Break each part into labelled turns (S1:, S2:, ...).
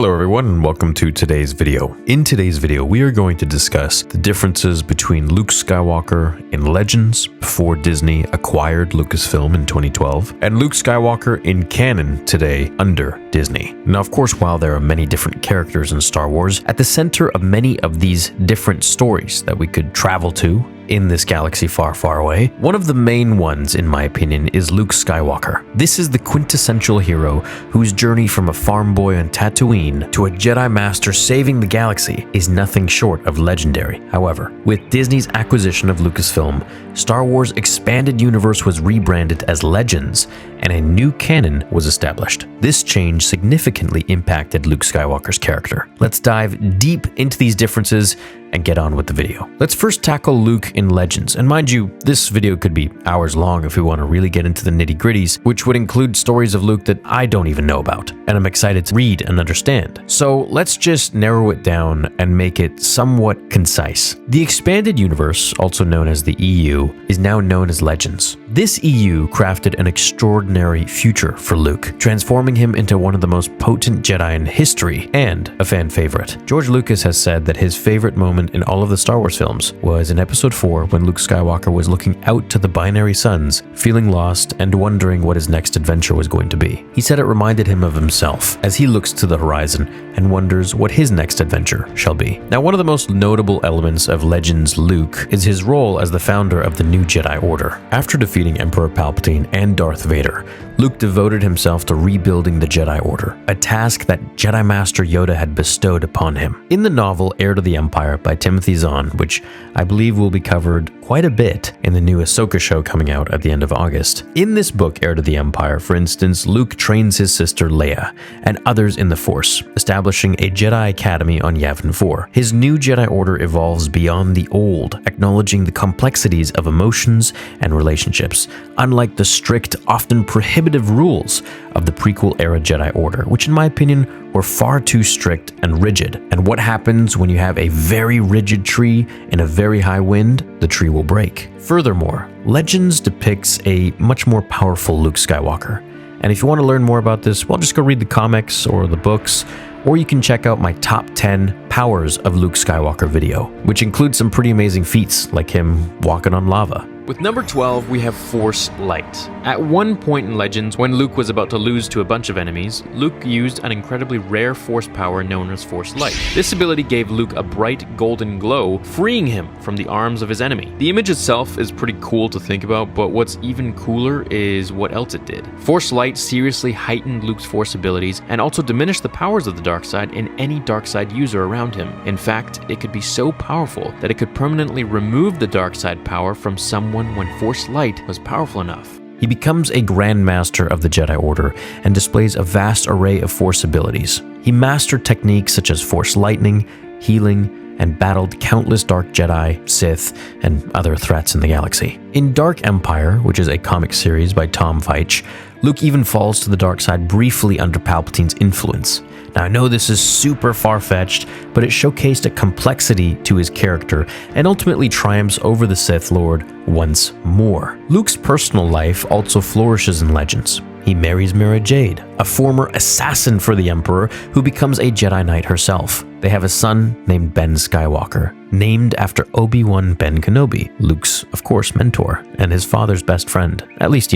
S1: Hello everyone and welcome to today's video. In today's video, we are going to discuss the differences between Luke Skywalker in Legends before Disney acquired Lucasfilm in 2012 and Luke Skywalker in canon today under Disney. Now, of course, while there are many different characters in Star Wars, at the center of many of these different stories that we could travel to in this galaxy far, far away, one of the main ones, in my opinion, is Luke Skywalker. This is the quintessential hero whose journey from a farm boy on Tatooine to a Jedi Master saving the galaxy is nothing short of legendary. However, with Disney's acquisition of Lucasfilm, Star Wars' expanded universe was rebranded as Legends, and a new canon was established. This change significantly impacted Luke Skywalker's character. Let's dive deep into these differences and get on with the video. Let's first tackle Luke in Legends. And mind you, this video could be hours long if we want to really get into the nitty-gritties, which would include stories of Luke that I don't even know about, and I'm excited to read and understand. So let's just narrow it down and make it somewhat concise. The expanded universe, also known as the EU, is now known as Legends. This EU crafted an extraordinary future for Luke, transforming him into one of the most potent Jedi in history and a fan favorite. George Lucas has said that his favorite moment in all of the Star Wars films was in Episode 4 when Luke Skywalker was looking out to the binary suns, feeling lost and wondering what his next adventure was going to be. He said it reminded him of himself as he looks to the horizon and wonders what his next adventure shall be. Now, one of the most notable elements of Legends Luke is his role as the founder of the New Jedi Order. After defeating Emperor Palpatine and Darth Vader, Luke devoted himself to rebuilding the Jedi Order, a task that Jedi Master Yoda had bestowed upon him. In the novel Heir to the Empire by Timothy Zahn, which I believe will be covered quite a bit in the new Ahsoka show coming out at the end of August. In this book, Heir to the Empire, for instance, Luke trains his sister Leia and others in the Force, establishing a Jedi Academy on Yavin 4. His new Jedi Order evolves beyond the old, acknowledging the complexities of emotions and relationships, unlike the strict, often prohibitive rules of the prequel-era Jedi Order, which in my opinion were far too strict and rigid. And what happens when you have a very rigid tree in a very high wind? The tree will break. Furthermore, Legends depicts a much more powerful Luke Skywalker. And if you want to learn more about this, well, just go read the comics or the books, or you can check out my top 10 powers of Luke Skywalker video, which includes some pretty amazing feats like him walking on lava.
S2: With number 12, we have Force Light. At one point in Legends, when Luke was about to lose to a bunch of enemies, Luke used an incredibly rare Force power known as Force Light. This ability gave Luke a bright golden glow, freeing him from the arms of his enemy. The image itself is pretty cool to think about, but what's even cooler is what else it did. Force Light seriously heightened Luke's Force abilities and also diminished the powers of the dark side in any dark side user around him. In fact, it could be so powerful that it could permanently remove the dark side power from someone when Force Light was powerful enough.
S1: He becomes a Grand Master of the Jedi Order and displays a vast array of Force abilities. He mastered techniques such as Force Lightning, healing, and battled countless Dark Jedi, Sith, and other threats in the galaxy. In Dark Empire, which is a comic series by Tom Veitch, Luke even falls to the dark side briefly under Palpatine's influence. Now, I know this is super far-fetched, but it showcased a complexity to his character and ultimately triumphs over the Sith Lord once more. Luke's personal life also flourishes in Legends. He marries Mara Jade, a former assassin for the Emperor who becomes a Jedi Knight herself. They have a son named Ben Skywalker, named after Obi-Wan Ben Kenobi, Luke's, of course, mentor, and his father's best friend, at least,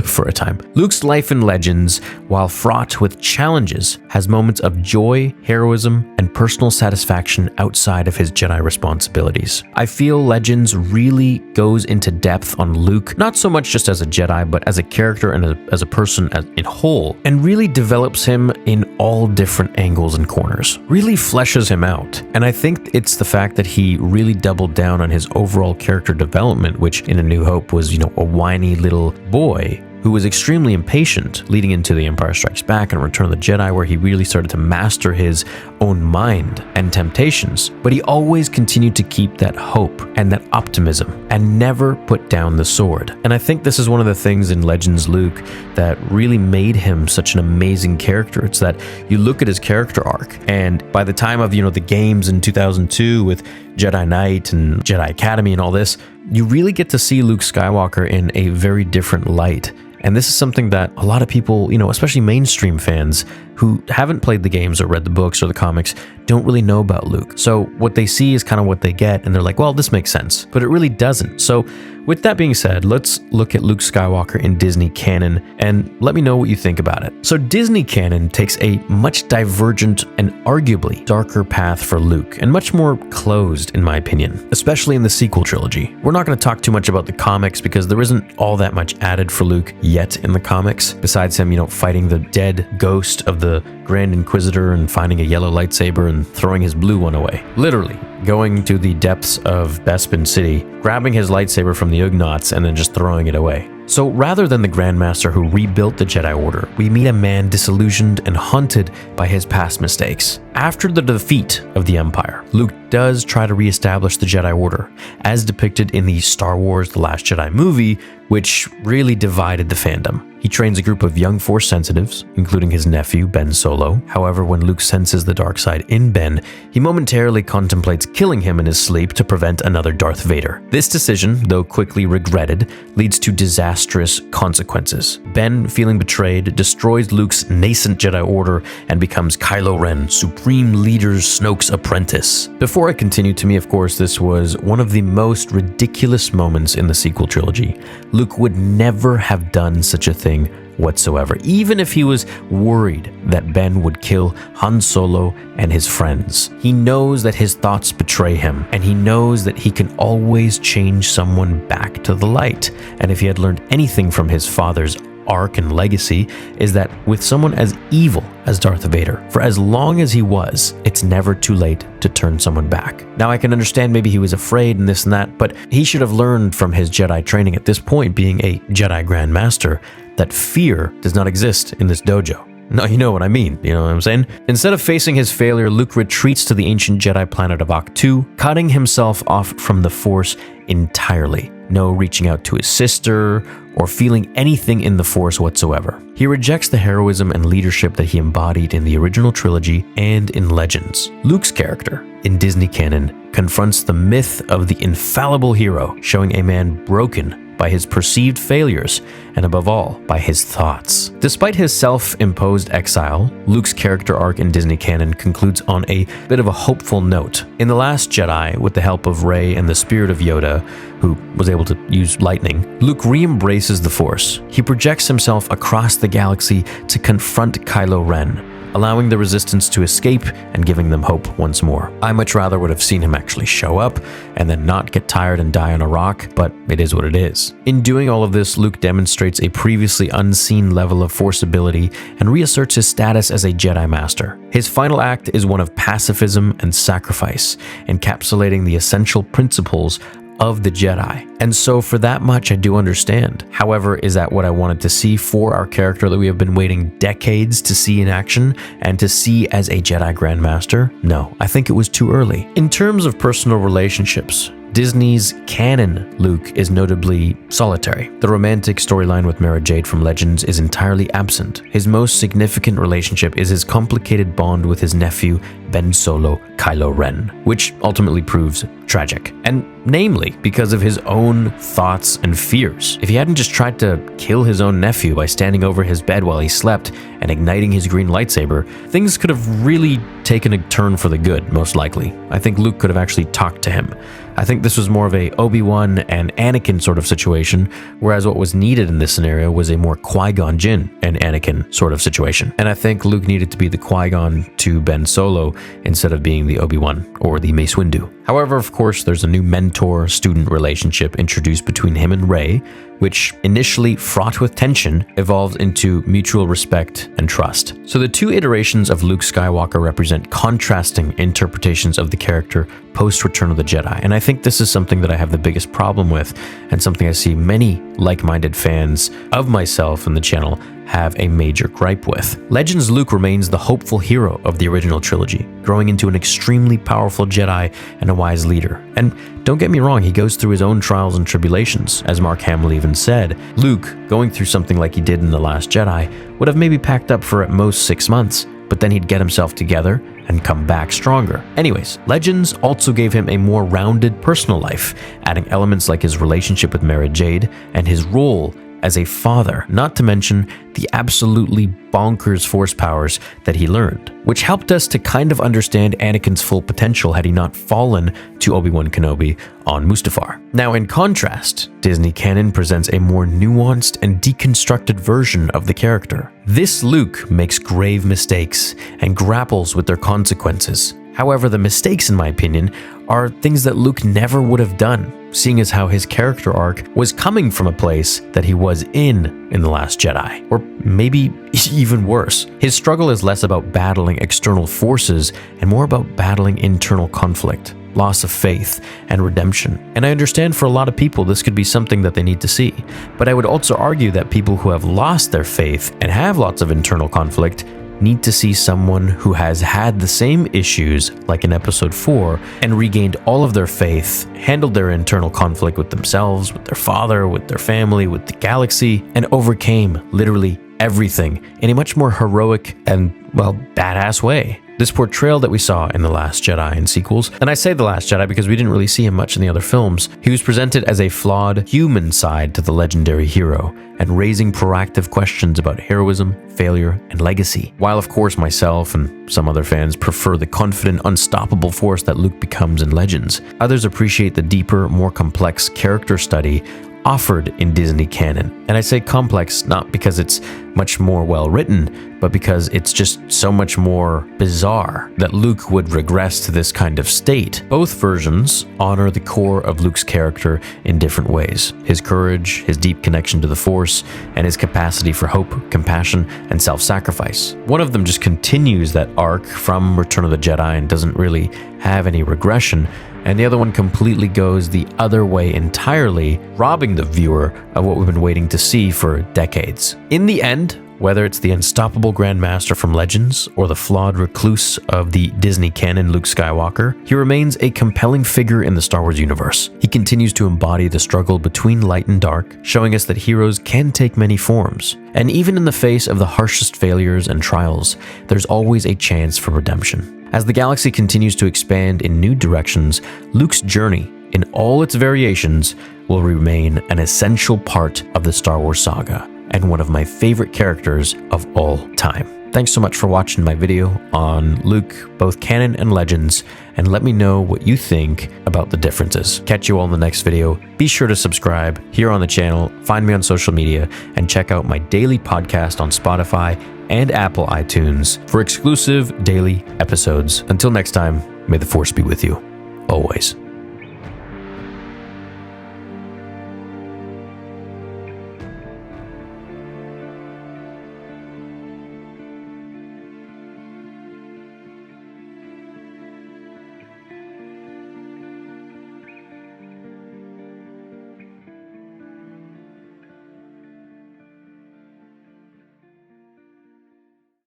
S1: for a time. Luke's life in Legends, while fraught with challenges, has moments of joy, heroism, and personal satisfaction outside of his Jedi responsibilities. I feel Legends really goes into depth on Luke, not so much just as a Jedi, but as a character and as a person in whole, and really develops him in all different angles and corners. Really fleshes him out. And I think it's the fact that he really doubled down on his overall character development, which in A New Hope was, a whiny little boy who was extremely impatient leading into The Empire Strikes Back and Return of the Jedi, where he really started to master his own mind and temptations. But he always continued to keep that hope and that optimism and never put down the sword. And I think this is one of the things in Legends Luke that really made him such an amazing character. It's that you look at his character arc, and by the time of, the games in 2002 with Jedi Knight and Jedi Academy and all this, you really get to see Luke Skywalker in a very different light And this is something that a lot of people, especially mainstream fans who haven't played the games or read the books or the comics, don't really know about Luke. So what they see is kind of what they get, and they're like, well, this makes sense. But it really doesn't. So with that being said, let's look at Luke Skywalker in Disney canon and let me know what you think about it. So Disney canon takes a much divergent and arguably darker path for Luke, and much more closed in my opinion, especially in the sequel trilogy. We're not going to talk too much about the comics because there isn't all that much added for Luke yet in the comics, besides him, fighting the dead ghost of the Grand Inquisitor and finding a yellow lightsaber and throwing his blue one away. Literally, going to the depths of Bespin City, grabbing his lightsaber from the Ugnaughts and then just throwing it away. So rather than the Grandmaster who rebuilt the Jedi Order, we meet a man disillusioned and haunted by his past mistakes. After the defeat of the Empire, Luke does try to reestablish the Jedi Order, as depicted in the Star Wars The Last Jedi movie, which really divided the fandom. He trains a group of young Force sensitives, including his nephew, Ben Solo. However, when Luke senses the dark side in Ben, he momentarily contemplates killing him in his sleep to prevent another Darth Vader. This decision, though quickly regretted, leads to disastrous consequences. Ben, feeling betrayed, destroys Luke's nascent Jedi Order and becomes Kylo Ren, Supreme Leader Snoke's apprentice. Before I continue, to me, of course, this was one of the most ridiculous moments in the sequel trilogy. Luke would never have done such a thing whatsoever, even if he was worried that Ben would kill Han Solo and his friends. He knows that his thoughts betray him, and he knows that he can always change someone back to the light. And if he had learned anything from his father's arc and legacy, is that with someone as evil as Darth Vader, for as long as he was, it's never too late to turn someone back. Now, I can understand maybe he was afraid and this and that, but he should have learned from his Jedi training at this point, being a Jedi Grand Master, that fear does not exist in this dojo. No, you know what I mean. You know what I'm saying? Instead of facing his failure, Luke retreats to the ancient Jedi planet of Ahch-To, cutting himself off from the Force entirely. No reaching out to his sister or feeling anything in the Force whatsoever. He rejects the heroism and leadership that he embodied in the original trilogy and in Legends. Luke's character in Disney canon confronts the myth of the infallible hero, showing a man broken by his perceived failures, and above all, by his thoughts. Despite his self-imposed exile, Luke's character arc in Disney canon concludes on a bit of a hopeful note. In The Last Jedi, with the help of Rey and the spirit of Yoda, who was able to use lightning, Luke re-embraces the Force. He projects himself across the galaxy to confront Kylo Ren, allowing the Resistance to escape and giving them hope once more. I much rather would have seen him actually show up and then not get tired and die on a rock, but it is what it is. In doing all of this, Luke demonstrates a previously unseen level of Force ability and reasserts his status as a Jedi Master. His final act is one of pacifism and sacrifice, encapsulating the essential principles of the Jedi. And so for that much, I do understand. However, is that what I wanted to see for our character that we have been waiting decades to see in action and to see as a Jedi Grandmaster? No, I think it was too early. In terms of personal relationships, Disney's canon Luke is notably solitary. The romantic storyline with Mara Jade from Legends is entirely absent. His most significant relationship is his complicated bond with his nephew, Ben Solo Kylo Ren, which ultimately proves tragic. And namely, because of his own thoughts and fears. If he hadn't just tried to kill his own nephew by standing over his bed while he slept and igniting his green lightsaber, things could have really taken a turn for the good, most likely. I think Luke could have actually talked to him. I think this was more of a Obi-Wan and Anakin sort of situation, whereas what was needed in this scenario was a more Qui-Gon Jinn and Anakin sort of situation. And I think Luke needed to be the Qui-Gon to Ben Solo instead of being the Obi-Wan or the Mace Windu. However, of course, there's a new mentor-student relationship introduced between him and Rey, which initially fraught with tension evolved into mutual respect and trust. So the two iterations of Luke Skywalker represent contrasting interpretations of the character post-Return of the Jedi, and I think this is something that I have the biggest problem with, and something I see many like-minded fans of myself and the channel have a major gripe with. Legends Luke remains the hopeful hero of the original trilogy, growing into an extremely powerful Jedi and a wise leader. And don't get me wrong, he goes through his own trials and tribulations. As Mark Hamill even said, Luke, going through something like he did in The Last Jedi, would have maybe packed up for at most 6 months, but then he'd get himself together and come back stronger. Anyways, Legends also gave him a more rounded personal life, adding elements like his relationship with Mara Jade and his role as a father, not to mention the absolutely bonkers force powers that he learned, which helped us to kind of understand Anakin's full potential had he not fallen to Obi-Wan Kenobi on Mustafar. Now, in contrast, Disney canon presents a more nuanced and deconstructed version of the character. This Luke makes grave mistakes and grapples with their consequences. However, the mistakes, in my opinion, are things that Luke never would have done, seeing as how his character arc was coming from a place that he was in The Last Jedi. Or maybe even worse. His struggle is less about battling external forces and more about battling internal conflict, loss of faith, and redemption. And I understand for a lot of people this could be something that they need to see. But I would also argue that people who have lost their faith and have lots of internal conflict need to see someone who has had the same issues like in episode 4 and regained all of their faith, handled their internal conflict with themselves, with their father, with their family, with the galaxy, and overcame literally everything in a much more heroic and, well, badass way. This portrayal that we saw in The Last Jedi and sequels, and I say The Last Jedi because we didn't really see him much in the other films, he was presented as a flawed human side to the legendary hero and raising proactive questions about heroism, failure, and legacy. While of course myself and some other fans prefer the confident, unstoppable force that Luke becomes in Legends, others appreciate the deeper, more complex character study offered in Disney canon. And I say complex not because it's much more well written, but because it's just so much more bizarre that Luke would regress to this kind of state. Both versions honor the core of Luke's character in different ways. His courage, his deep connection to the Force, and his capacity for hope, compassion, and self-sacrifice. One of them just continues that arc from Return of the Jedi and doesn't really have any regression, and the other one completely goes the other way entirely, robbing the viewer of what we've been waiting to see for decades. In the end, whether it's the unstoppable Grandmaster from Legends or the flawed recluse of the Disney canon Luke Skywalker, he remains a compelling figure in the Star Wars universe. He continues to embody the struggle between light and dark, showing us that heroes can take many forms. And even in the face of the harshest failures and trials, there's always a chance for redemption. As the galaxy continues to expand in new directions, Luke's journey, in all its variations, will remain an essential part of the Star Wars saga, and one of my favorite characters of all time. Thanks so much for watching my video on Luke, both canon and Legends, and let me know what you think about the differences. Catch you all in the next video. Be sure to subscribe here on the channel, find me on social media, and check out my daily podcast on Spotify and Apple iTunes for exclusive daily episodes. Until next time, may the Force be with you, always.